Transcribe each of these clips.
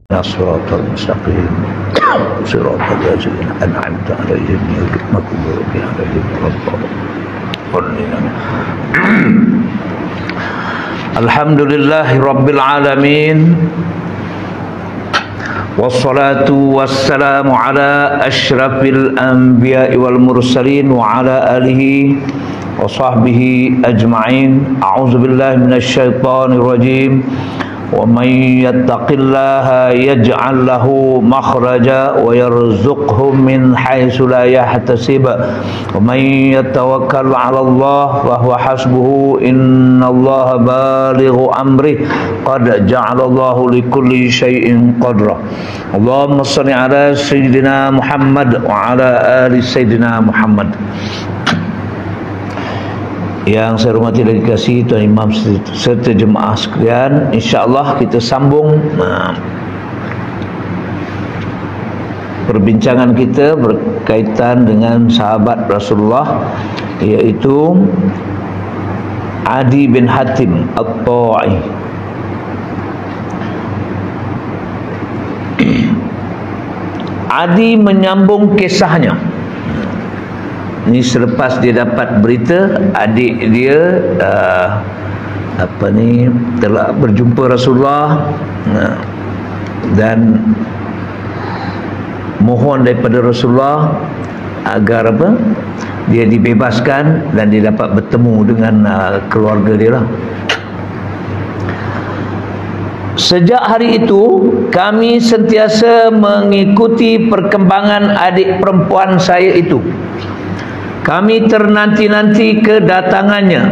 الصراط المستقيم صراط الذين أنعمت عليهم غير المغضوب عليهم ولا الضالين. الحمدلله رب العالمين والصلاة والسلام على أشرف الأنبياء والمرسلين وعلى آله وصحبه أجمعين. أعوذ بالله من الشيطان الرجيم. ومن يتق الله يجعل له مخرجا ويرزقه من حيث لا يحتسب ومن يتوكل على الله فهو حسبه إن الله بالغ أمره قد جعل الله لكل شيء قدرا. اللهم صل على سيدنا محمد وعلى آل سيدنا محمد. Yang saya hormati dan dikasihi Tuan Imam serta jemaah sekalian, insya-Allah kita sambung perbincangan kita berkaitan dengan sahabat Rasulullah, iaitu Adi bin Hatim At-Ta'i. Adi menyambung kisahnya. Ini selepas dia dapat berita adik dia telah berjumpa Rasulullah dan mohon daripada Rasulullah agar dia dibebaskan dan dia dapat bertemu dengan keluarga dia lah. Sejak hari itu kami sentiasa mengikuti perkembangan adik perempuan saya itu. Kami ternanti-nanti kedatangannya.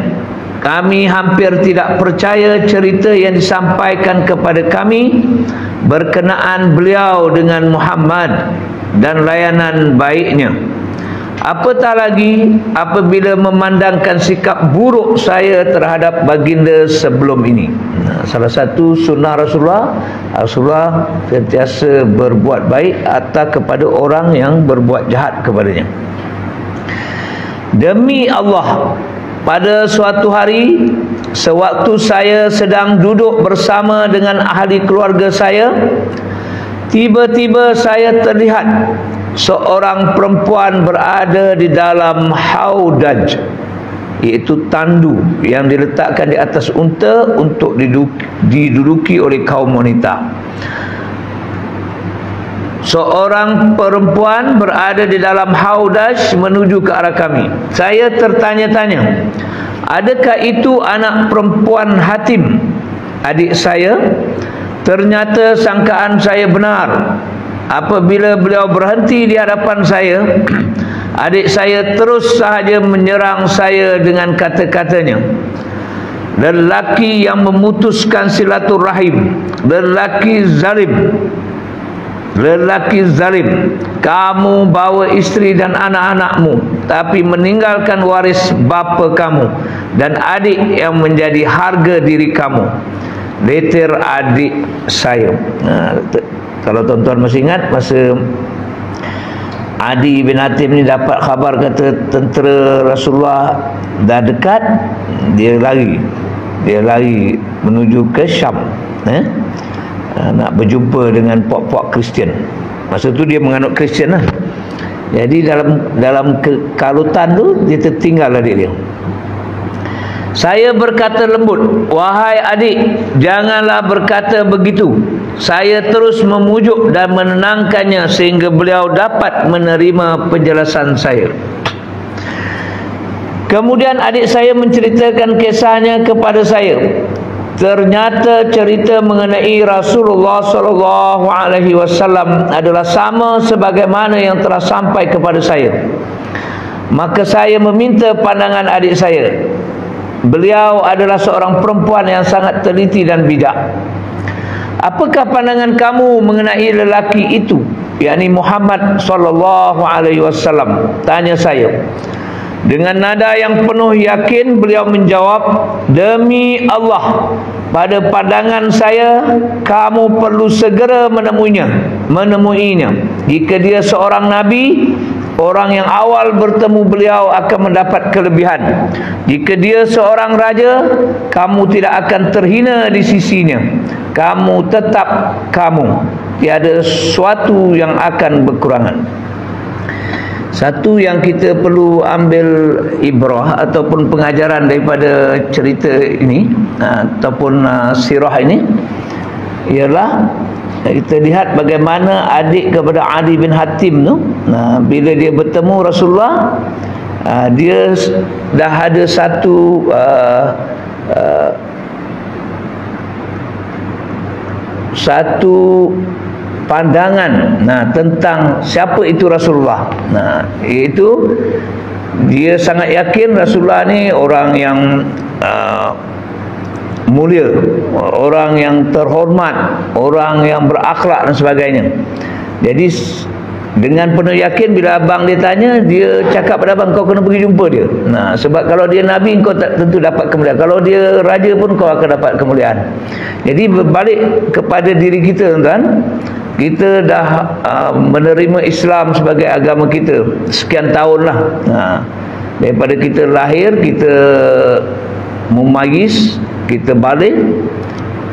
Kami hampir tidak percaya cerita yang disampaikan kepada kami berkenaan beliau dengan Muhammad dan layanan baiknya. Apatah lagi apabila memandangkan sikap buruk saya terhadap baginda sebelum ini. Salah satu sunnah Rasulullah sentiasa berbuat baik atau kepada orang yang berbuat jahat kepadanya. Demi Allah, pada suatu hari sewaktu saya sedang duduk bersama dengan ahli keluarga saya, tiba-tiba saya terlihat seorang perempuan berada di dalam haudaj, iaitu tandu yang diletakkan di atas unta untuk diduduki oleh kaum wanita. Seorang perempuan berada di dalam haudaj menuju ke arah kami. Saya tertanya-tanya, adakah itu anak perempuan Hatim, adik saya? Ternyata sangkaan saya benar. Apabila beliau berhenti di hadapan saya, adik saya terus sahaja menyerang saya dengan kata-katanya. Lelaki yang memutuskan silaturahim, lelaki zalim, kamu bawa isteri dan anak-anakmu tapi meninggalkan waris bapa kamu dan adik yang menjadi harga diri kamu. Leter adik saya. Kalau tuan-tuan masih ingat, masa Adi bin Hatim ni dapat khabar kata tentera Rasulullah dah dekat, dia lari menuju ke Syam, nak berjumpa dengan puak-puak Kristian. Masa tu dia menganut Kristian lah. Jadi dalam kekalutan tu dia tertinggal adik dia. Saya berkata lembut, wahai adik, janganlah berkata begitu. Saya terus memujuk dan menenangkannya sehingga beliau dapat menerima penjelasan saya. Kemudian adik saya menceritakan kisahnya kepada saya. Ternyata cerita mengenai Rasulullah SAW adalah sama sebagaimana yang telah sampai kepada saya. Maka saya meminta pandangan adik saya. Beliau adalah seorang perempuan yang sangat teliti dan bijak. Apakah pandangan kamu mengenai lelaki itu, yakni Muhammad SAW? Tanya saya. Dengan nada yang penuh yakin beliau menjawab, demi Allah, pada pandangan saya kamu perlu segera menemuinya. Jika dia seorang nabi, orang yang awal bertemu beliau akan mendapat kelebihan. Jika dia seorang raja, kamu tidak akan terhina di sisinya. Kamu tetap kamu. tiada sesuatu yang akan berkurangan. Satu yang kita perlu ambil ibrah ataupun pengajaran daripada cerita ini ataupun sirah ini ialah kita lihat bagaimana adik kepada Adi bin Hatim tu, bila dia bertemu Rasulullah, dia dah ada satu pandangan tentang siapa itu Rasulullah. Iaitu dia sangat yakin Rasulullah ni orang yang mulia, orang yang terhormat, orang yang berakhlak dan sebagainya. Jadi dengan penuh yakin bila abang dia tanya, dia cakap pada abang, kau kena pergi jumpa dia. Sebab kalau dia Nabi, kau tak tentu dapat kemuliaan. Kalau dia raja pun kau akan dapat kemuliaan. Jadi berbalik kepada diri kita, tuan-tuan, kita dah menerima Islam sebagai agama kita sekian tahun lah. Daripada kita lahir, kita mumayyiz, kita balik,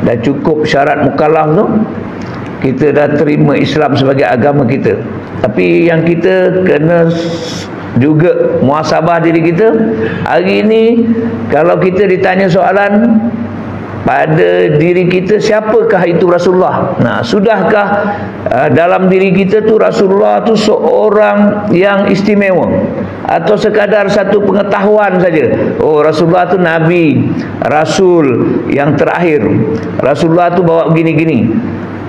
dah cukup syarat mukallaf tu, kita dah terima Islam sebagai agama kita. Tapi yang kita kena juga muhasabah diri kita. Hari ini kalau kita ditanya soalan pada diri kita, siapakah itu Rasulullah? Sudahkah dalam diri kita tu Rasulullah tu seorang yang istimewa, atau sekadar satu pengetahuan saja? Oh, Rasulullah tu Nabi, Rasul yang terakhir, Rasulullah tu bawa begini-gini.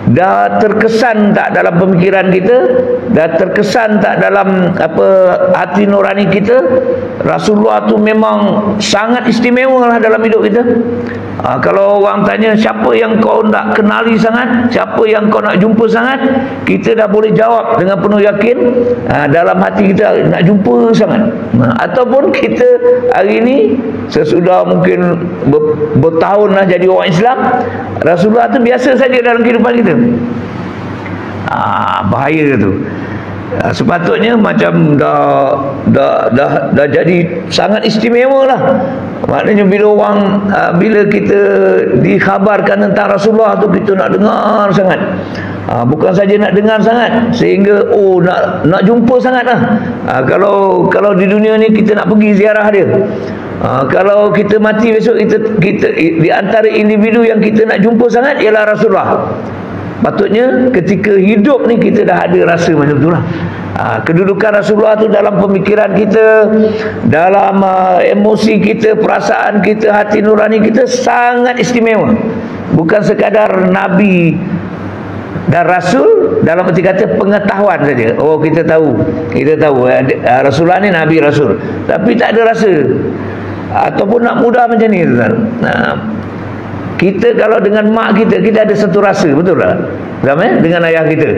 Dah terkesan tak dalam pemikiran kita, dah terkesan tak dalam hati nurani kita, Rasulullah tu memang sangat istimewa lah dalam hidup kita. Kalau orang tanya siapa yang kau nak kenali sangat, siapa yang kau nak jumpa sangat, kita dah boleh jawab dengan penuh yakin, dalam hati kita nak jumpa sangat. Ataupun kita hari ini sesudah mungkin bertahun lah jadi orang Islam, Rasulullah tu biasa saja dalam kehidupan kita. Bahaya tu. Sepatutnya macam dah jadi sangat istimewa lah. Maknanya bila kita dikhabarkan tentang Rasulullah tu, kita nak dengar sangat. Bukan saja nak dengar sangat, sehingga nak jumpa sangat lah. Kalau di dunia ni kita nak pergi ziarah dia. Kalau kita mati besok, kita di antara individu yang kita nak jumpa sangat ialah Rasulullah. Patutnya ketika hidup ni kita dah ada rasa macam tu lah. Kedudukan Rasulullah tu dalam pemikiran kita, dalam emosi kita, perasaan kita, hati nurani kita sangat istimewa. Bukan sekadar Nabi dan Rasul dalam arti kata pengetahuan saja. Oh, kita tahu Rasulullah ni Nabi Rasul, tapi tak ada rasa. Ataupun nak mudah macam ni, tuan. Kita kalau dengan mak kita ada satu rasa, betul tak? Dengan ayah kita,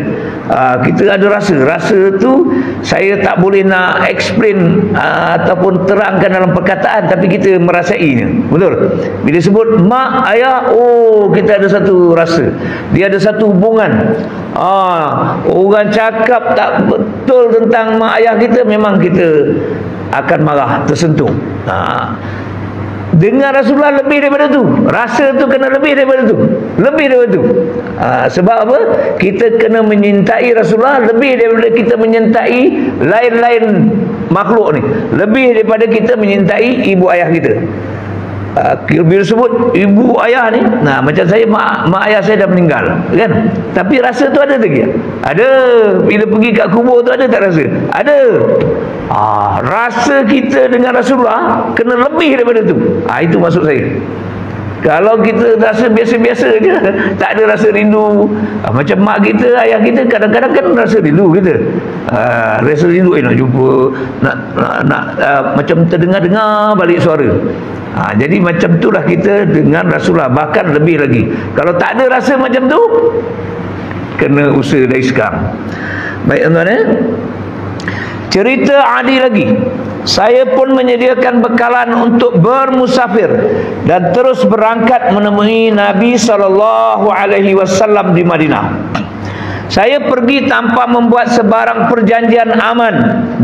kita ada rasa. Rasa tu saya tak boleh nak explain ataupun terangkan dalam perkataan, tapi kita merasainya, betul? Bila sebut mak, ayah, kita ada satu rasa. Dia ada satu hubungan. Orang cakap tak betul tentang mak ayah kita, memang kita akan marah, tersentuh. Dengan Rasulullah lebih daripada tu. Rasa tu kena lebih daripada tu. Sebab apa? Kita kena menyintai Rasulullah lebih daripada kita menyintai lain-lain makhluk ni. Lebih daripada kita menyintai ibu ayah kita. Bila sebut ibu ayah ni, macam saya, mak ayah saya dah meninggal, kan? Tapi rasa tu ada lagi? Ada. Bila pergi kat kubur tu ada tak rasa? Ada. Rasa kita dengan Rasulullah kena lebih daripada tu. Itu maksud saya. Kalau kita rasa biasa-biasa je, tak ada rasa rindu, macam mak kita, ayah kita, kadang-kadang kan rasa rindu kita. Rasa rindu, nak jumpa, nak macam terdengar-dengar balik suara. Jadi macam itulah kita dengan Rasulullah, bahkan lebih lagi. Kalau tak ada rasa macam tu, kena usaha dari sekarang. Baik, tuan-tuan, cerita Adi lagi. Saya pun menyediakan bekalan untuk bermusafir dan terus berangkat menemui Nabi SAW di Madinah. Saya pergi tanpa membuat sebarang perjanjian aman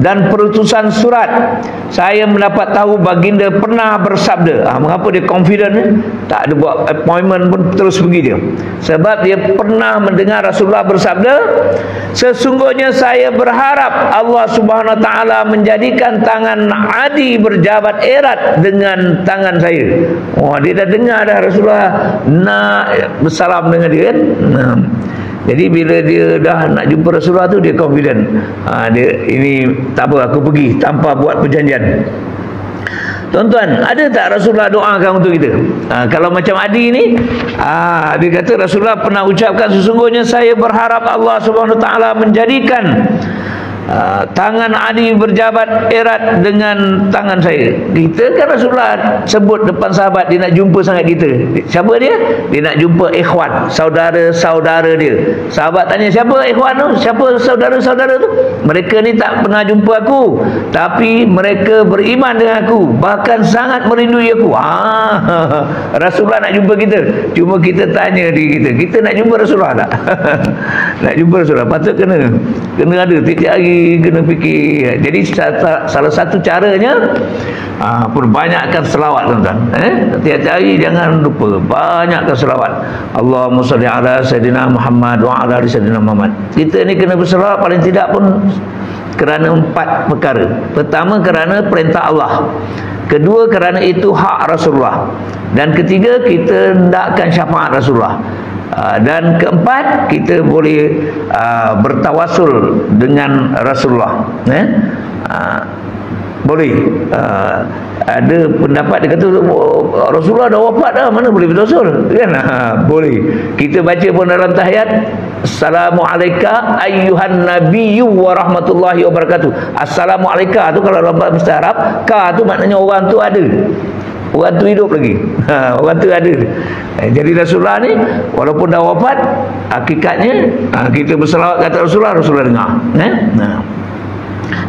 dan perutusan surat. Saya mendapat tahu baginda pernah bersabda. Mengapa dia confident? Tak ada buat appointment pun terus pergi dia. Sebab dia pernah mendengar Rasulullah bersabda, sesungguhnya saya berharap Allah Subhanahu Wa Taala menjadikan tangan Adi berjabat erat dengan tangan saya. Dia dah dengar dah Rasulullah nak bersalam dengan dia kan. Jadi bila dia dah nak jumpa Rasulullah tu, dia confident. Dia ini tak apa, aku pergi tanpa buat perjanjian. Tuan-tuan, ada tak Rasulullah doakan untuk kita? Kalau macam Adi ni, dia kata Rasulullah pernah ucapkan, sesungguhnya saya berharap Allah Subhanahu Wa Taala menjadikan tangan Adi berjabat erat dengan tangan saya. Kita kan Rasulullah sebut depan sahabat, dia nak jumpa sangat kita. Siapa dia? Dia nak jumpa ikhwan, saudara-saudara dia. Sahabat tanya, siapa ikhwan tu? Siapa saudara-saudara tu? Mereka ni tak pernah jumpa aku, tapi mereka beriman dengan aku, bahkan sangat merindui aku. Rasulullah nak jumpa kita. Cuma kita tanya diri kita, kita nak jumpa Rasulullah tak? Nak jumpa Rasulullah, patut kena ada tiap hari, kena fikir. Jadi salah satu caranya, perbanyakkan selawat, tuan-tuan. Tiap-tiap hari jangan lupa banyakkan selawat. Allahumma salli ala Sayyidina Muhammad wa ala ali Sayyidina Muhammad. Kita ni kena berselawat paling tidak pun kerana 4 perkara. Pertama, kerana perintah Allah. Kedua, kerana itu hak Rasulullah. Dan ketiga, kita hendakkan syafaat Rasulullah. Dan keempat, kita boleh bertawasul dengan Rasulullah. Boleh. Ada pendapat dia kata, Rasulullah dah wafat dah, mana boleh bertawasul kan? Boleh. Kita baca pun dalam tahiyat, Assalamualaikum ayyuhan nabiyyu wa rahmatullahi wa barakatuh. Assalamualaikum tu kalau dalam bahasa Arab, ka tu maknanya orang tu ada, orang tu hidup lagi. Orang tu ada. Jadi Rasulullah ni walaupun dah wafat, hakikatnya kita berselawat kata Rasulullah, Rasulullah dengar.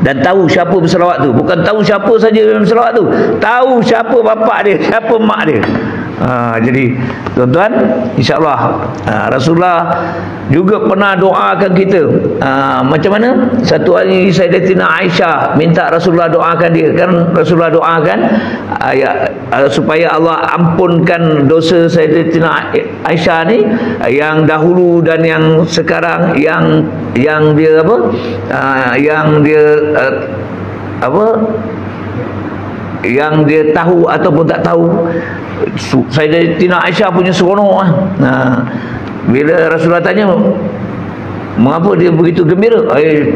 Dan tahu siapa berselawat tu. Bukan tahu siapa saja yang berselawat tu, tahu siapa bapak dia, siapa mak dia. Jadi tuan-tuan, insya-Allah Rasulullah juga pernah doakan kita. Macam mana? Satu hari Sayyidatina Aisyah minta Rasulullah doakan dia. Kan Rasulullah doakan supaya Allah ampunkan dosa Sayyidatina Aisyah ni, yang dahulu dan yang sekarang, yang dia apa? Yang dia yang dia tahu ataupun tak tahu. Sayyidatina Aisyah punya seronok. Bila Rasulullah tanya, mengapa dia begitu gembira?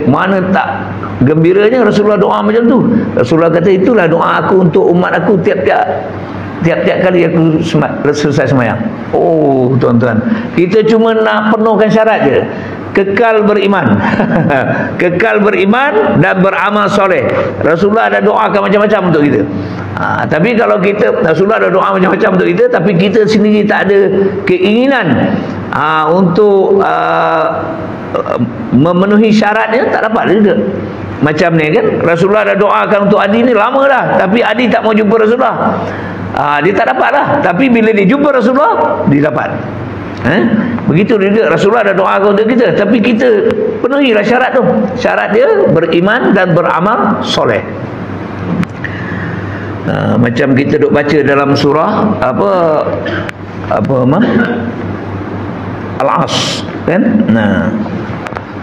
Mana tak gembiranya Rasulullah doa macam tu? Rasulullah kata, itulah doa aku untuk umat aku tiap-tiap kali aku selesai sembahyang. Tuan-tuan, kita cuma nak penuhkan syarat je. Kekal beriman. Kekal beriman dan beramal soleh. Rasulullah ada doakan macam-macam untuk kita. Tapi kalau Rasulullah ada doa macam-macam untuk kita, tapi kita sendiri tak ada keinginan untuk memenuhi syaratnya, tak dapat juga. Macam ni kan, Rasulullah ada doakan untuk Adi ni lama dah, tapi Adi tak mau jumpa Rasulullah. Dia tak dapat lah. Tapi bila dia jumpa Rasulullah, dia dapat. Begitu juga Rasulullah ada doa untuk kita, tapi kita penuhilah syarat tu. Syarat dia beriman dan beramal soleh. Macam kita duk baca dalam surah Al-As kan?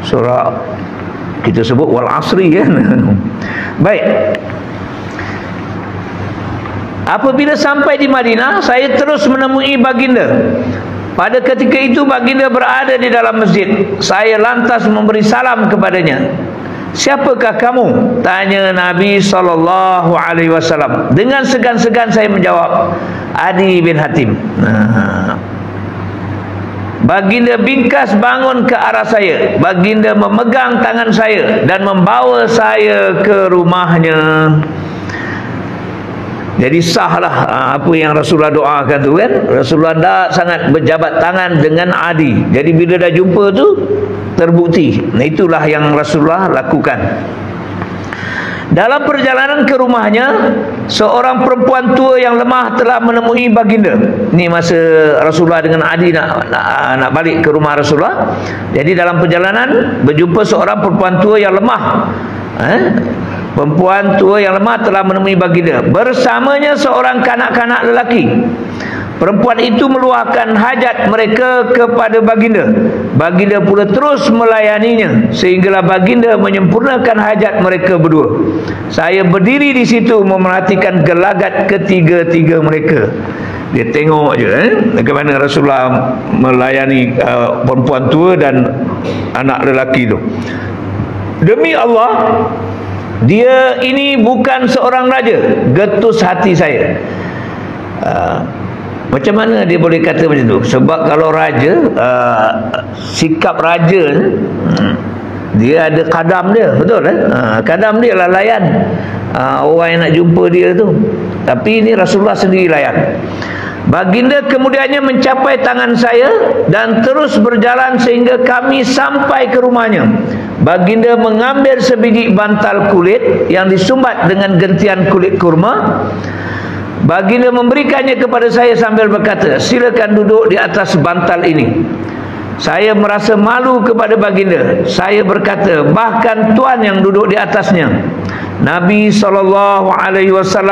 Surah kita sebut wal asri kan. Baik. Apabila sampai di Madinah, saya terus menemui baginda. Pada ketika itu baginda berada di dalam masjid. Saya lantas memberi salam kepadanya. Siapakah kamu? Tanya Nabi SAW. Dengan segan-segan saya menjawab, Adi bin Hatim. Baginda bingkas bangun ke arah saya. Baginda memegang tangan saya dan membawa saya ke rumahnya. Jadi sahlah apa yang Rasulullah doakan tu kan. Rasulullah dah sangat berjabat tangan dengan Adi. Jadi bila dah jumpa tu terbukti. Itulah yang Rasulullah lakukan. Dalam perjalanan ke rumahnya, seorang perempuan tua yang lemah telah menemui baginda. Ini masa Rasulullah dengan Ali nak balik ke rumah Rasulullah. Jadi dalam perjalanan berjumpa seorang perempuan tua yang lemah. Perempuan tua yang lemah telah menemui baginda. Bersamanya seorang kanak-kanak lelaki. Perempuan itu meluahkan hajat mereka kepada baginda. Baginda pula terus melayaninya sehinggalah baginda menyempurnakan hajat mereka berdua. Saya berdiri di situ memerhatikan gelagat ketiga-tiga mereka. Dia tengok je bagaimana Rasulullah melayani perempuan tua dan anak lelaki itu. Demi Allah, dia ini bukan seorang raja, getus hati saya. Macam mana dia boleh kata macam tu? Sebab kalau raja, sikap raja dia ada kadam dia, betul kadam dia lah layan orang yang nak jumpa dia tu. Tapi ini Rasulullah sendiri layan. Baginda kemudiannya mencapai tangan saya dan terus berjalan sehingga kami sampai ke rumahnya. Baginda mengambil sebiji bantal kulit yang disumbat dengan gentian kulit kurma. Baginda memberikannya kepada saya sambil berkata, silakan duduk di atas bantal ini. Saya merasa malu kepada baginda. Saya berkata, bahkan tuan yang duduk di atasnya. Nabi SAW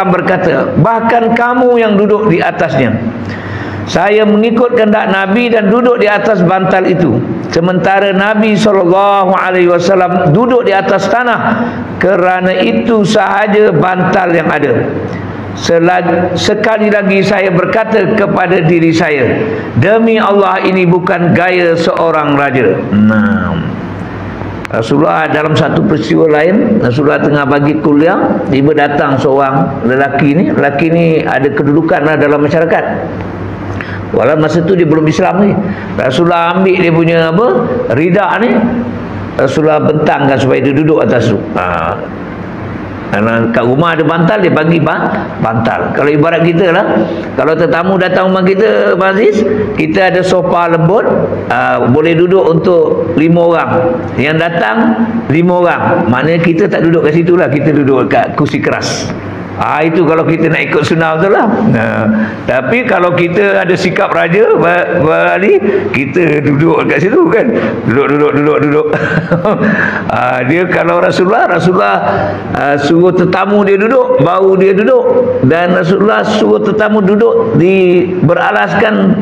berkata, bahkan kamu yang duduk di atasnya. Saya mengikut kehendak Nabi dan duduk di atas bantal itu. Sementara Nabi SAW duduk di atas tanah. Kerana itu sahaja bantal yang ada. Sekali lagi saya berkata kepada diri saya, demi Allah ini bukan gaya seorang raja. Rasulullah dalam satu peristiwa lain, Rasulullah tengah bagi kuliah, tiba datang seorang lelaki ni. Lelaki ni ada kedudukan dalam masyarakat. Walau masa tu dia belum Islam ni. Rasulullah ambil dia punya rida ni, Rasulullah bentangkan supaya dia duduk atas tu. Karena kat rumah ada bantal, dia bagi bantal. Kalau ibarat kita lah, kalau tetamu datang rumah kita, Pak Aziz, kita ada sofa lembut, boleh duduk untuk 5 orang. Yang datang 5 orang. Maknanya kita tak duduk kat situ lah, kita duduk kat kursi keras. Itu kalau kita nak ikut sunnah betul lah. Tapi kalau kita ada sikap raja Bali, kita duduk kat situ kan. Duduk. Dia kalau Rasulullah suruh tetamu dia duduk, baru dia duduk. Dan Rasulullah suruh tetamu duduk beralaskan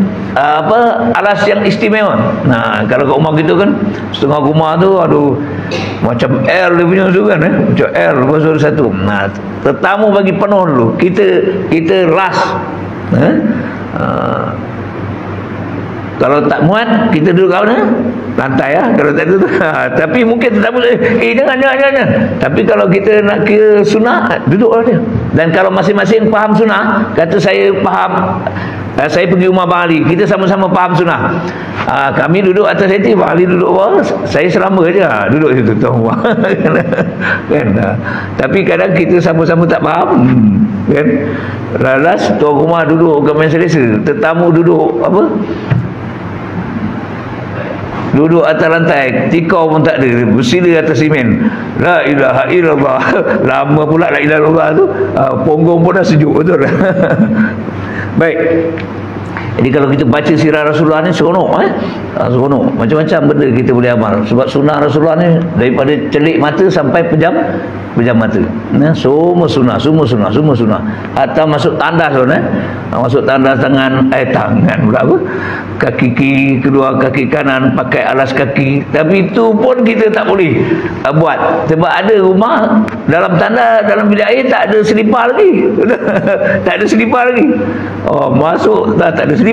alas yang istimewa. Kalau kat rumah kita kan, setengah rumah tu macam air dia punya tu kan, macam air pasal satu. Tetamu bagi penuh dulu, kita ras. Kalau tak muat, kita duduk kat mana? Lantai kalau tak duduk. Tapi mungkin tetamu jangan. Tapi kalau kita nak kira sunnah, duduklah dia. Dan kalau masing-masing faham sunnah, kata saya faham, saya pergi rumah Bang Ali, kita sama-sama faham sunnah. Kami duduk atas seti, Bang Ali duduk bawah, saya selama je duduk situ tuan rumah. Kan? Tapi kadang kita sama-sama tak faham, kan? Lalas tuan rumah duduk kat meja selesa, tetamu duduk duduk atas lantai, tikau pun tak ada, bersila atas simen. La ilaha illallah. Lama pula la ilaha illallah tu, punggung pun dah sejuk, betul. Baik. Jadi kalau kita baca sirah Rasulullah ni seronok, seronok. Macam-macam benda kita boleh amal. Sebab sunnah Rasulullah ni daripada celik mata sampai pejam mata. Semua sunnah. Hatta masuk tandas pun, masuk tandas tangan pula kaki kiri, kedua kaki kanan pakai alas kaki. Tapi itu pun kita tak boleh buat. Sebab ada rumah dalam tandas, dalam bilik air tak ada selipar lagi. Tak ada selipar lagi. Masuk tak ada selipar.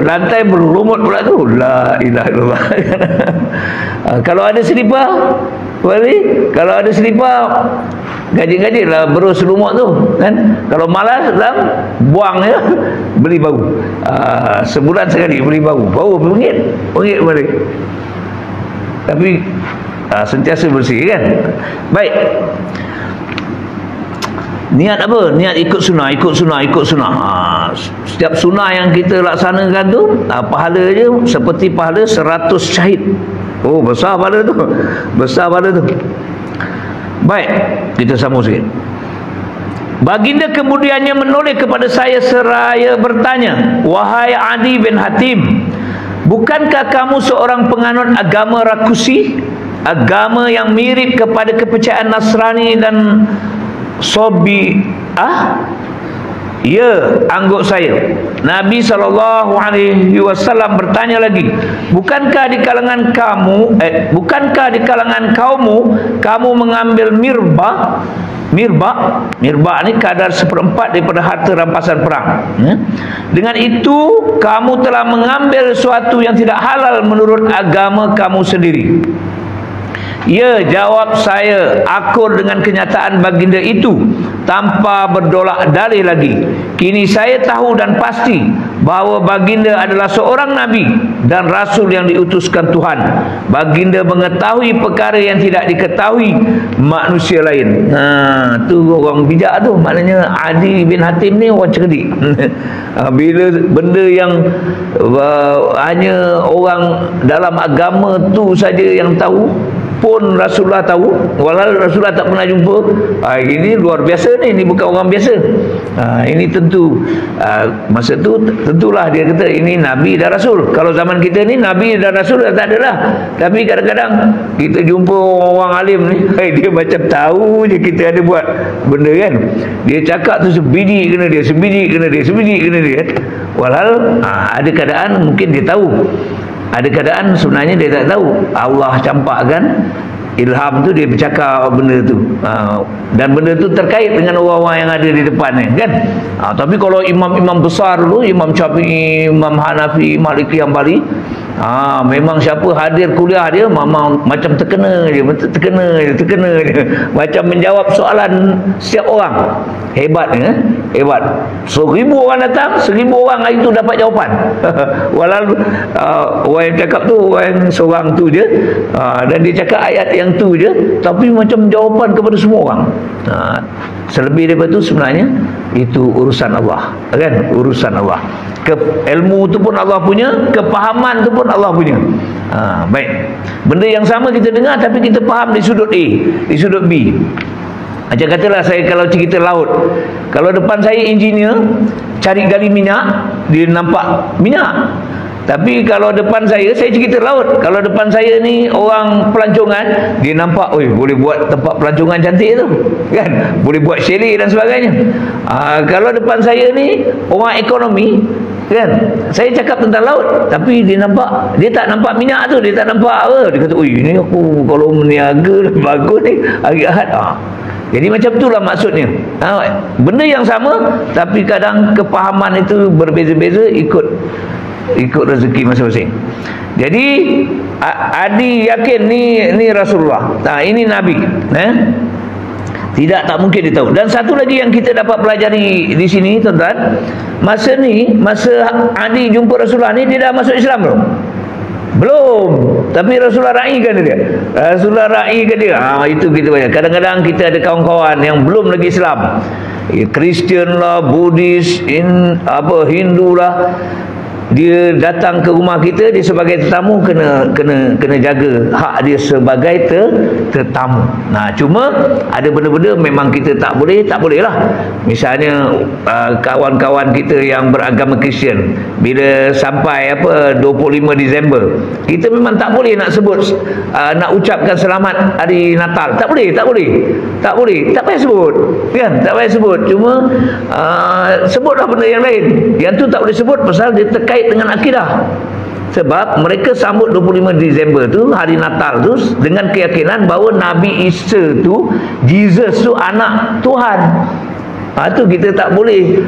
Lantai berlumut pula tu. La ilaha illallah. Kalau ada selipar, kalau ada selipar, gaji-gaji lah berus lumut tu kan. Kalau malas buang je, beli baru. Sebulan sekali beli baru RM1 balik. Tapi sentiasa bersih kan. Baik. Niat apa? Niat ikut sunnah. Setiap sunnah yang kita laksanakan tu, pahala je seperti pahala 100 syahid. Besar pahala tu. Baik, kita sambung sikit. Baginda kemudiannya menoleh kepada saya seraya bertanya, "Wahai Adi bin Hatim, bukankah kamu seorang penganut agama Rakusi, agama yang mirip kepada kepercayaan Nasrani dan Sobi'ah?" "Ya," angguk saya. Nabi SAW bertanya lagi, bukankah di kalangan kaummu kamu mengambil mirba ni kadar 1/4 daripada harta rampasan perang, dengan itu kamu telah mengambil sesuatu yang tidak halal menurut agama kamu sendiri. "Ya," jawab saya akur dengan kenyataan baginda itu tanpa berdolak dalih lagi. Kini saya tahu dan pasti bahawa baginda adalah seorang nabi dan rasul yang diutuskan Tuhan. Baginda mengetahui perkara yang tidak diketahui manusia lain. Tu orang bijak tu, maknanya Adi bin Hatim ni orang cerdik. Bila benda yang hanya orang dalam agama tu saja yang tahu pun Rasulullah tahu, walau Rasulullah tak pernah jumpa, ini luar biasa ni, ini bukan orang biasa. Ini tentu masa tu tentulah dia kata ini Nabi dan Rasul. Kalau zaman kita ni Nabi dan Rasul dah tak adalah. Tapi kadang-kadang kita jumpa orang alim ni, dia macam tahu je kita ada buat benda kan. Dia cakap tu sebiji kena dia, sebiji kena dia, sebiji kena dia. Walau ada keadaan mungkin dia tahu, ada keadaan sebenarnya dia tak tahu. Allah campakkan ilham tu, dia bercakap benda tu, dan benda tu terkait dengan orang-orang yang ada di depan ni kan. Tapi kalau imam-imam besar dulu, Imam Syafi'i, Imam Hanafi, Maliki, Hambali, memang siapa hadir kuliah dia macam terkena je, macam menjawab soalan setiap orang. Hebat ni, hebat. 1000 orang datang, 1000 orang hari tu dapat jawapan. Walau orang yang cakap tu orang seorang tu je, dan dia cakap ayat yang tu je, tapi macam jawapan kepada semua orang. Selebih daripada tu sebenarnya itu urusan Allah kan, urusan Allah. Ilmu tu pun Allah punya, kepahaman tu pun Allah punya. Baik, benda yang sama kita dengar tapi kita faham di sudut A, di sudut B. Macam katalah saya kalau cerita laut, kalau depan saya engineer cari gali minyak, dia nampak minyak. Tapi kalau depan saya cerita laut, kalau depan saya ni orang pelancongan, dia nampak, boleh buat tempat pelancongan cantik tu kan, boleh buat chalet dan sebagainya. Kalau depan saya ni orang ekonomi kan, saya cakap tentang laut, tapi dia tak nampak minyak tu, dia tak nampak apa, dia kata, ini aku kalau meniaga bagus ni hari Ahad. Jadi macam itulah maksudnya. Benda yang sama tapi kadang kepahaman itu berbeza-beza ikut rezeki masing-masing. Jadi Adi yakin ni Rasulullah, ini Nabi, tak mungkin dia tahu. Dan satu lagi yang kita dapat pelajari di sini tuan-tuan, masa Adi jumpa Rasulullah ni, dia dah masuk Islam belum? Tapi Rasulullah raikan dia. Itu kita banyak. Kadang-kadang kita ada kawan-kawan yang belum lagi Islam, Kristian lah, Buddhis, Hindu lah, dia datang ke rumah kita, dia sebagai tetamu kena jaga hak dia sebagai tetamu. Cuma ada benda-benda memang kita tak boleh lah. Misalnya kawan-kawan kita yang beragama Kristian, bila sampai 25 Disember, kita memang tak boleh nak sebut, nak ucapkan selamat hari Natal. Tak boleh. Tak payah sebut kan, tak payah sebut. Cuma sebutlah benda yang lain. Yang tu tak boleh sebut pasal dia terkait dengan akidah. Sebab mereka sambut 25 Disember tu, hari Natal tu, dengan keyakinan bahawa Nabi Isa tu, Jesus tu anak Tuhan. Itu kita tak boleh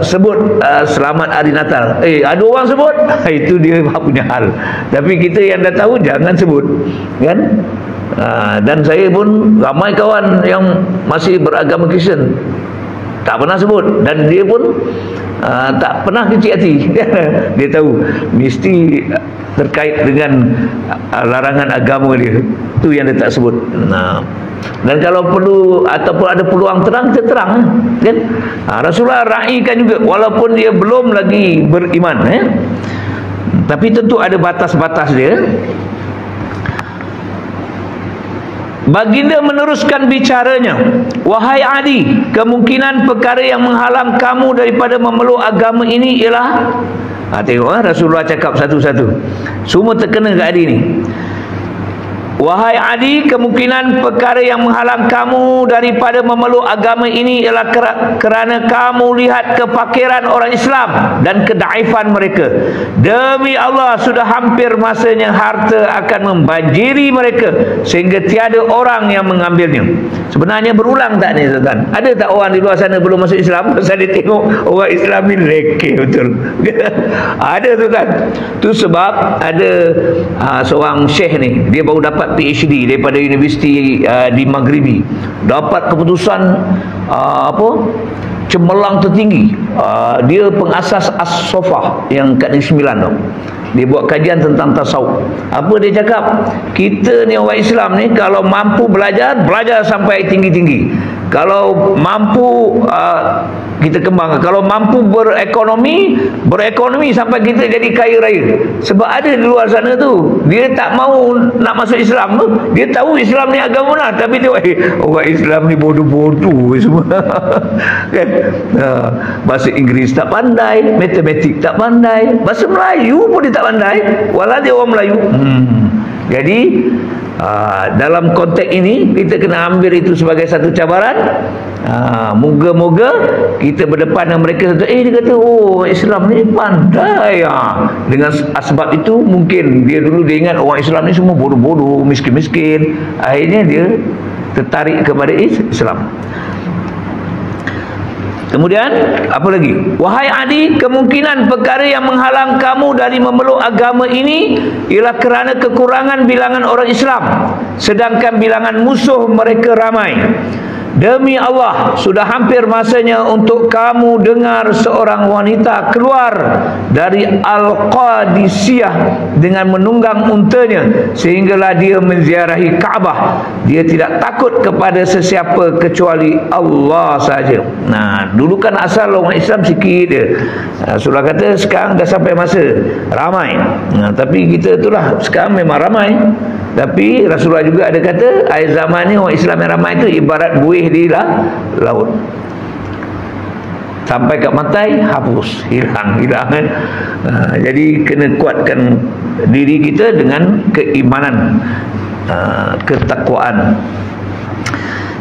sebut selamat hari Natal. Ada orang sebut, itu dia punya hal. Tapi kita yang dah tahu jangan sebut kan. Dan saya pun ramai kawan yang masih beragama Kristian tak pernah sebut, dan dia pun tak pernah kecil hati. Dia tahu mesti terkait dengan larangan agama dia, tu yang dia tak sebut. Dan kalau perlu ataupun ada peluang terang, kita terang kan. Rasulullah raikan juga walaupun dia belum lagi beriman, tapi tentu ada batas-batas dia. Baginda meneruskan bicaranya, wahai Adi, kemungkinan perkara yang menghalang kamu daripada memeluk agama ini ialah tengok Rasulullah cakap satu-satu, semua terkena ke Adi ni. Wahai Adi, kemungkinan perkara yang menghalang kamu daripada memeluk agama ini ialah kerana kamu lihat kefakiran orang Islam dan kedaifan mereka. Demi Allah, sudah hampir masanya harta akan membanjiri mereka sehingga tiada orang yang mengambilnya. Sebenarnya berulang tak ni tuan? Ada tak orang di luar sana belum masuk Islam? Pasal dia tengok orang Islam ni lekeh betul. Ada tuan. Tu sebab ada seorang syekh ni, dia baru dapat PhD daripada universiti di Maghribi, dapat keputusan cemerlang tertinggi. Dia pengasas As-Sofah yang kat Negeri Sembilan tu. Dia buat kajian tentang tasawuf. Apa dia cakap? Kita ni orang Islam ni kalau mampu belajar sampai tinggi-tinggi. Kalau mampu kita kembang. Kalau mampu berekonomi sampai kita jadi kaya raya. Sebab ada di luar sana tu, dia tak mau nak masuk Islam tu. Dia tahu Islam ni agama benar, tapi dia orang Islam ni bodoh-bodoh semua. Kan? Bahasa Inggeris tak pandai, matematik tak pandai, bahasa Melayu pun dia tak pandai, walau dia orang Melayu. Jadi dalam konteks ini kita kena ambil itu sebagai satu cabaran. Moga-moga kita berdepan dengan mereka, dia kata Islam ni pandai. Dengan sebab itu mungkin dia dulu dia ingat orang Islam ni semua bodoh-bodoh, miskin-miskin. Akhirnya dia tertarik kepada Islam. Kemudian apa lagi? Wahai Adi, kemungkinan perkara yang menghalang kamu dari memeluk agama ini ialah kerana kekurangan bilangan orang Islam, sedangkan bilangan musuh mereka ramai. Demi Allah, sudah hampir masanya untuk kamu dengar seorang wanita keluar dari Al-Qadisiyah dengan menunggang untanya sehinggalah dia menziarahi Kaabah. Dia tidak takut kepada sesiapa kecuali Allah saja. Dulu kan asal orang Islam sikit dia. Rasulullah kata sekarang dah sampai masa ramai. Tapi kita itulah sekarang memang ramai. Tapi Rasulullah juga ada kata akhir zaman ni orang Islam yang ramai itu ibarat buih di laut. Sampai kat pantai hapus, hilang kan. Jadi kena kuatkan diri kita dengan keimanan, ketakwaan.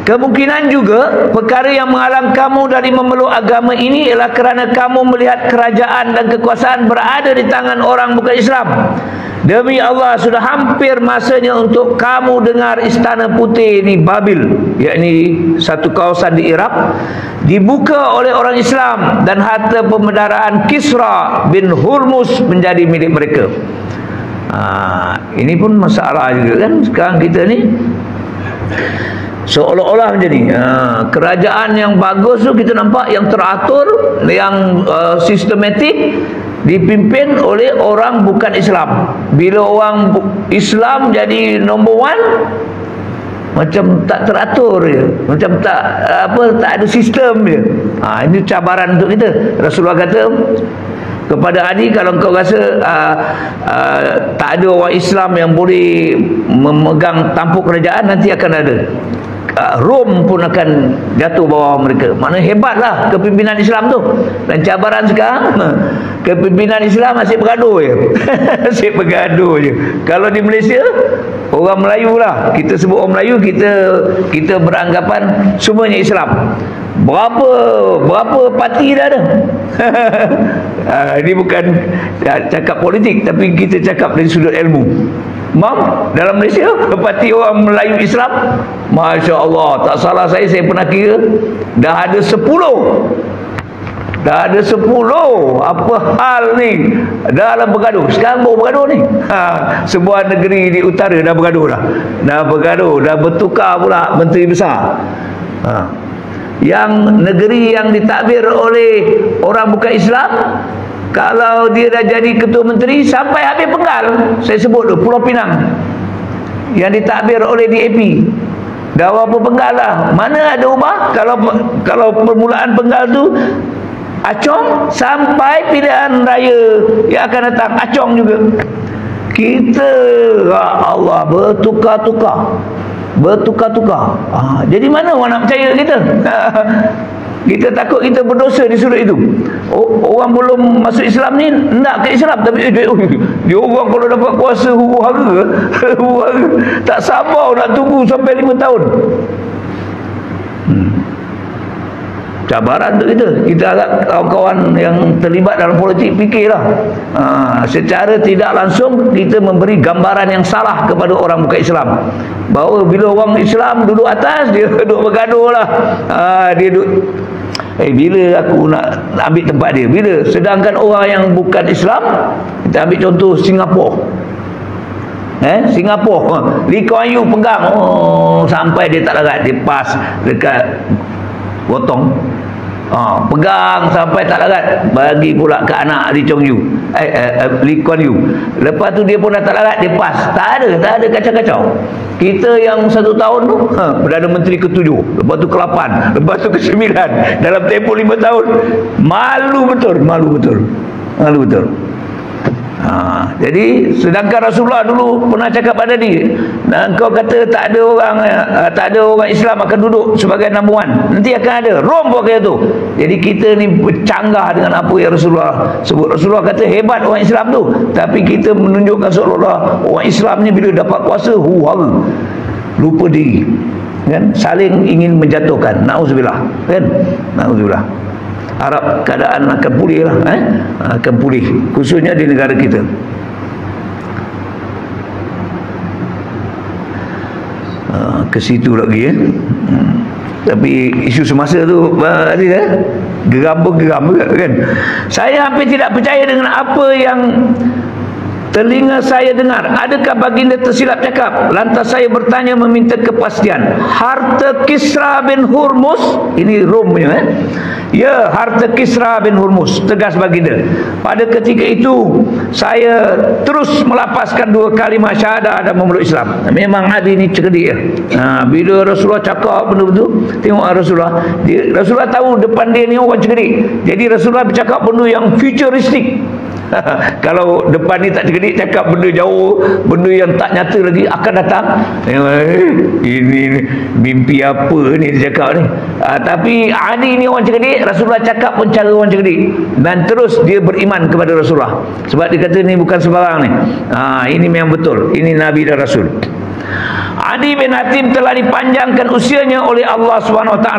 Kemungkinan juga perkara yang menghalang kamu dari memeluk agama ini ialah kerana kamu melihat kerajaan dan kekuasaan berada di tangan orang bukan Islam. Demi Allah, sudah hampir masanya untuk kamu dengar istana putih di Babil, yakni satu kawasan di Iraq, dibuka oleh orang Islam dan harta pemendaraan Kisra bin Hurmuz menjadi milik mereka. Ini pun masalah juga kan. Sekarang kita ni seolah-olah menjadi kerajaan yang bagus tu kita nampak yang teratur, yang sistematik, dipimpin oleh orang bukan Islam. Bila orang Islam jadi nombor one, macam tak teratur je, macam tak ada sistem je. Ini cabaran untuk kita. Rasulullah kata kepada Adi, kalau kau rasa tak ada orang Islam yang boleh memegang tampuk kerajaan, nanti akan ada. Rom pun akan jatuh bawah mereka. Maknanya hebatlah kepimpinan Islam tu. Dan cabaran sekarang, kepimpinan Islam masih bergaduh je. Masih bergaduh je. Kalau di Malaysia, orang Melayu lah, kita sebut orang Melayu, kita beranggapan semuanya Islam. Berapa parti dah ada. Ini bukan cakap politik, tapi kita cakap dari sudut ilmu. Dalam Malaysia, parti orang Melayu Islam, Masya Allah, tak salah saya pernah kira, dah ada 10. Dah ada 10. Apa hal ni? Dah bergaduh. Sekarang baru bergaduh ni. Sebuah negeri di utara dah bergaduh dah. Dah bergaduh, dah bertukar pula menteri besar. Yang negeri yang ditakbir oleh orang bukan Islam, kalau dia dah jadi ketua menteri sampai habis penggal, saya sebut tu Pulau Pinang yang ditakbir oleh DAP, dah berapa penggal lah. Mana ada ubah? Kalau permulaan penggal tu acong, sampai pilihan raya yang akan datang acong juga. Kita Allah bertukar-tukar. bertukar-tukar. Jadi mana orang nak percaya kita? Kita takut kita berdosa di sudut itu. Orang belum masuk Islam ni nak ke Islam, tapi dia orang kalau dapat kuasa huru-hara tak sabar nak tunggu sampai 5 tahun. Cabaran untuk kita harap kawan-kawan yang terlibat dalam politik fikirlah, secara tidak langsung kita memberi gambaran yang salah kepada orang bukan Islam, bahawa bila orang Islam duduk atas, dia duduk bergaduh lah, dia duduk bila aku nak ambil tempat dia, bila sedangkan orang yang bukan Islam, kita ambil contoh Singapura. Singapura, Lee Kuan Yew pegang sampai dia tak larat, dia pas dekat gotong, pegang sampai tak larat, bagi pula ke anak Lee Kuan Yew. Lepas tu dia pun dah tak larat, dia pas. Tak ada kacau-kacau. Kita yang 1 tahun tu Perdana Menteri ke-7, lepas tu ke-8, lepas tu ke-9, dalam tempoh 5 tahun. Malu betul. Jadi sedangkan Rasulullah dulu pernah cakap pada dia, dan kau kata tak ada orang Islam akan duduk sebagai number 1, nanti akan ada Rom pun kata tu. Jadi kita ni bercanggah dengan apa yang Rasulullah sebut. Rasulullah kata hebat orang Islam tu, tapi kita menunjukkan seolah-olah orang Islam ni bila dapat kuasa lupa diri, kan, saling ingin menjatuhkan. Nauzubillah, kan, nauzubillah. Harap keadaan akan pulih lah, akan pulih, khususnya di negara kita. Ke situ lagi tapi isu semasa tu geram juga, kan. Saya hampir tidak percaya dengan apa yang telinga saya dengar. Adakah baginda tersilap cakap? Lantas saya bertanya meminta kepastian. Harta Kisra bin Hurmuz, ini Rom punya, ya, harta Kisra bin Hurmuz, tegas baginda. Pada ketika itu saya terus melapaskan 2 kalimah syahadah dan memeluk Islam. Memang Adi ni cerdik, bila Rasulullah cakap benda tu, tengok Rasulullah tahu depan dia ni orang cerdik. Jadi Rasulullah bercakap benda yang futuristik. Kalau depan ni tak cerdik, cakap benda jauh, benda yang tak nyata lagi akan datang. Ini mimpi apa ni dia cakap ni. Tapi Adi ni orang cerdik, Rasulullah cakap pun cara orang cerdik, dan terus dia beriman kepada Rasulullah, sebab dia kata ni bukan sembarang ni. Ini memang betul, ini Nabi dan Rasul. Adi bin Hatim telah dipanjangkan usianya oleh Allah SWT.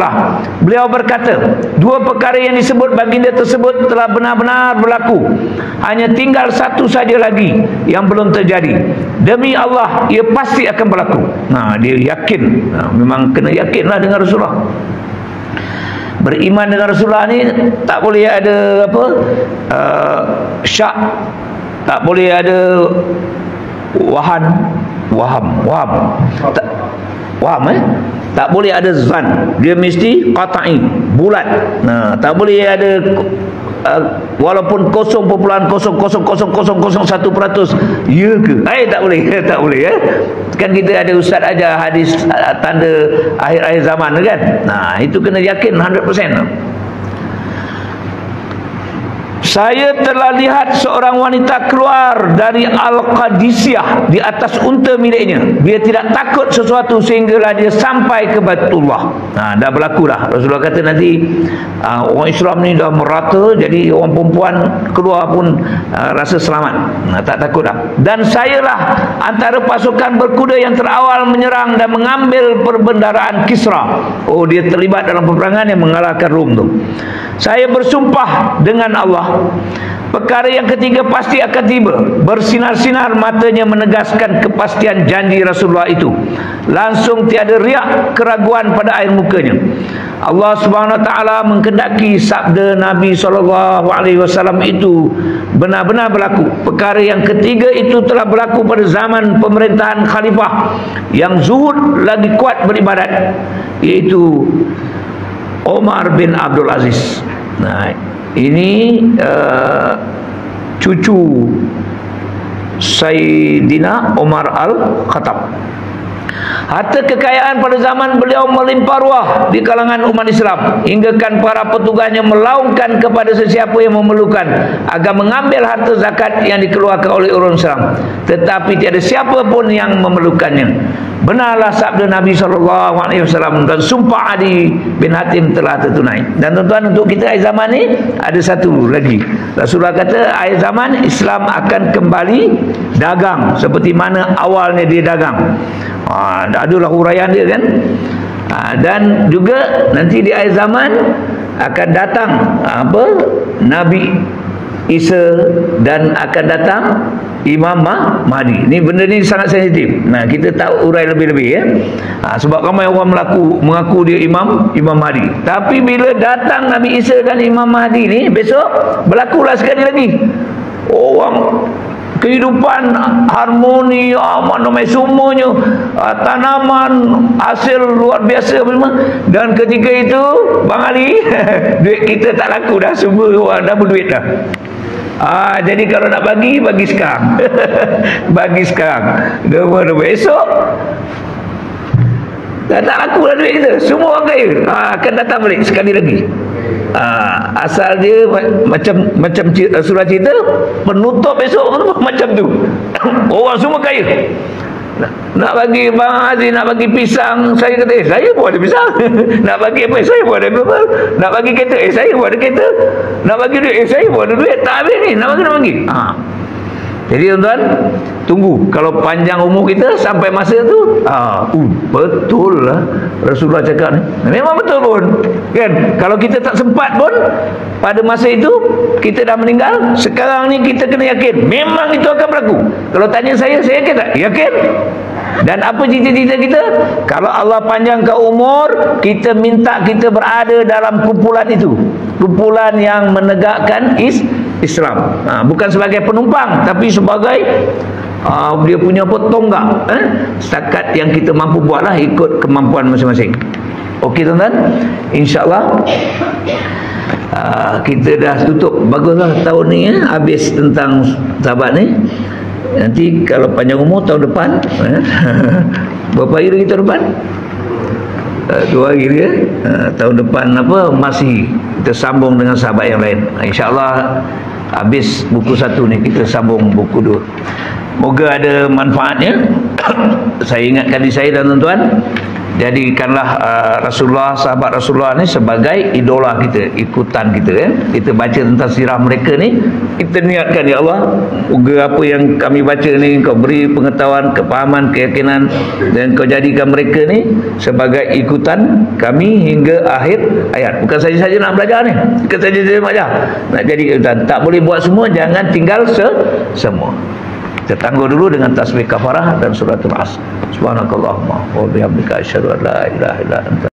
Beliau berkata, 2 perkara yang disebut baginda tersebut telah benar-benar berlaku. Hanya tinggal 1 saja lagi yang belum terjadi. Demi Allah, ia pasti akan berlaku. Dia yakin. Memang kena yakinlah dengan Rasulullah. Beriman dengan Rasulullah ni tak boleh ada syak, tak boleh ada tak boleh ada zan, dia mesti qat'i, bulat. Tak boleh ada walaupun 0.0000001% ya ke? Tak boleh. Tak boleh, kan kita ada ustaz ajar hadis tanda akhir-akhir zaman, kan. Itu kena yakin 100%. Saya telah lihat seorang wanita keluar dari Al-Qadisiyah di atas unta miliknya. Dia tidak takut sesuatu sehinggalah dia sampai ke Baitullah. Dah berlaku dah. Rasulullah kata nanti orang Islam ni dah merata, jadi orang perempuan keluar pun rasa selamat, tak takut dah. Dan sayalah antara pasukan berkuda yang terawal menyerang dan mengambil perbendaraan Kisra. Dia terlibat dalam peperangan yang mengalahkan Rom tu. Saya bersumpah dengan Allah, perkara yang ketiga pasti akan tiba. Bersinar-sinar matanya menegaskan kepastian janji Rasulullah itu. Langsung tiada riak keraguan pada air mukanya. Allah Subhanahu Wa Taala mengkehendaki sabda Nabi SAW itu benar-benar berlaku. Perkara yang ketiga itu telah berlaku pada zaman pemerintahan khalifah yang zuhud lagi kuat beribadat, iaitu Omar bin Abdul Aziz. Ini cucu Sayyidina Omar Al-Khattab. Harta kekayaan pada zaman beliau melimpah ruah di kalangan umat Islam, hinggakan para petugasnya melaungkan kepada sesiapa yang memerlukan agar mengambil harta zakat yang dikeluarkan oleh orang Islam, tetapi tiada siapa pun yang memerlukannya. Benarlah sabda Nabi SAW dan sumpah Adi bin Hatim telah tertunai. Dan tuan-tuan, untuk kita akhir zaman ni ada satu lagi. Rasulullah kata akhir zaman Islam akan kembali dagang seperti mana awalnya dia dagang. Adalah huraian dia kan. Dan juga nanti di akhir zaman akan datang Nabi Isa dan akan datang Imam Mahdi. Ni benda ni sangat sensitif. Nah, kita tahu urai lebih-lebih ya. Sebab ramai orang mengaku dia Imam Mahdi. Tapi bila datang Nabi Isa dan Imam Mahdi ni, besok berlakulah sekali lagi. Orang kehidupan harmoni, semuanya, tanaman hasil luar biasa memang. Dan ketika itu Bang Ali duit kita tak laku dah, semua orang dah berduit dah. Jadi kalau nak bagi sekarang. Bagi sekarang. Esok tak laku dah duit kita, semua orang kaya. Akan datang balik sekali lagi. Asal dia macam surah cerita, penutup besok macam tu. Orang semua kaya. Nak bagi Bang Aziz, nak bagi pisang, saya kata saya pun ada pisang. Nak bagi apa, saya pun ada apa. Nak bagi kereta, saya pun ada kereta. Nak bagi duit, saya pun ada duit. Tak habis ni, nak bagi. Jadi tuan-tuan, tunggu. Kalau panjang umur kita sampai masa tu, betul lah Rasulullah cakap ni. Memang betul pun. Kan? Kalau kita tak sempat pun pada masa itu kita dah meninggal, sekarang ni kita kena yakin memang itu akan berlaku. Kalau tanya saya yakin tak? Yakin. Dan apa cita-cita kita? Kalau Allah panjangkan umur, kita minta kita berada dalam kumpulan itu. Kumpulan yang menegakkan Islam. Bukan sebagai penumpang, tapi sebagai dia punya tonggak. Setakat yang kita mampu buatlah, ikut kemampuan masing-masing. Okey tuan-tuan, InsyaAllah kita dah tutup. Baguslah tahun ni habis tentang sahabat ni. Nanti kalau panjang umur tahun depan, berapa hari lagi tahun depan? 2 hari dia. Tahun depan masih kita sambung dengan sahabat yang lain. InsyaAllah habis buku 1 ni, kita sambung buku 2. Moga ada manfaatnya. Saya ingatkan diri saya dan tuan-tuan, jadikanlah Rasulullah, sahabat Rasulullah ni sebagai idola kita, ikutan kita kan. Kita baca tentang sirah mereka ni, kita niatkan, ya Allah, moga apa yang kami baca ni Kau beri pengetahuan, kepahaman, keyakinan, dan Kau jadikan mereka ni sebagai ikutan kami hingga akhir hayat. Bukan saja-saja nak belajar ni, bukan saja-saja belajar, nak jadi ikutan. Tak boleh buat semua, jangan tinggal semua. Kita tangguh dulu dengan tasbih kafarah dan suratul Asr. Subhanakallahumma wa bihamdika asyhadu an la ilaha illa anta